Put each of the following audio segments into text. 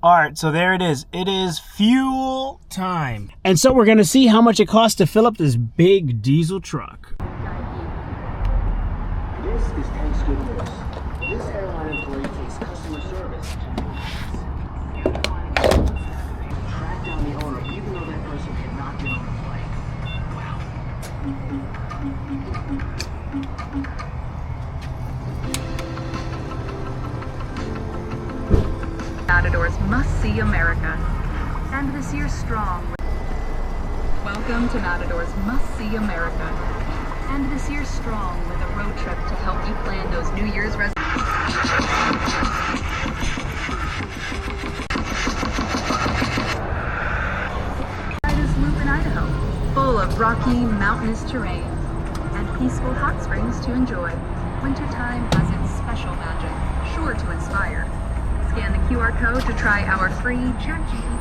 All right, so there it is. It is fuel time. And so we're gonna see how much it costs to fill up this big diesel truck. This is Tank's good news. This airline employee takes customer service. Track down the owner, even though that person cannot get on the flight. Wow. Matadors must see America. And this year strong. Welcome to Matadors must see America. And this year strong with a road trip to help you plan those New Year's resolutions. This loop in Idaho, full of rocky, mountainous terrain and peaceful hot springs to enjoy. Wintertime has its special magic, sure to inspire. Scan the QR code to try our free ChatGPT.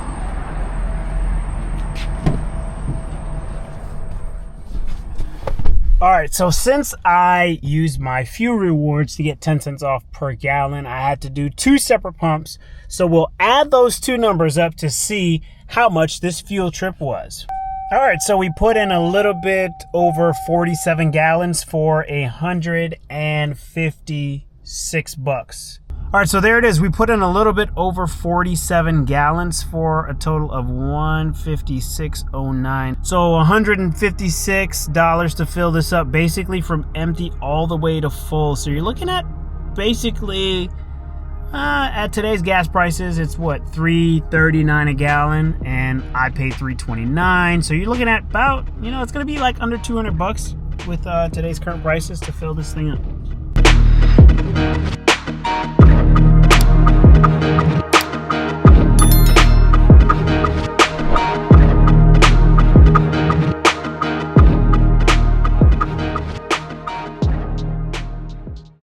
All right, so since I used my fuel rewards to get 10 cents off per gallon, I had to do 2 separate pumps. So we'll add those 2 numbers up to see how much this fuel trip was. All right, so we put in a little bit over 47 gallons for $156. All right, so there it is. We put in a little bit over 47 gallons for a total of $156.09. So $156 to fill this up, basically from empty all the way to full. So you're looking at basically, at today's gas prices, it's what, $3.39 a gallon, and I pay $3.29. So you're looking at about, it's gonna be like under $200 with today's current prices to fill this thing up.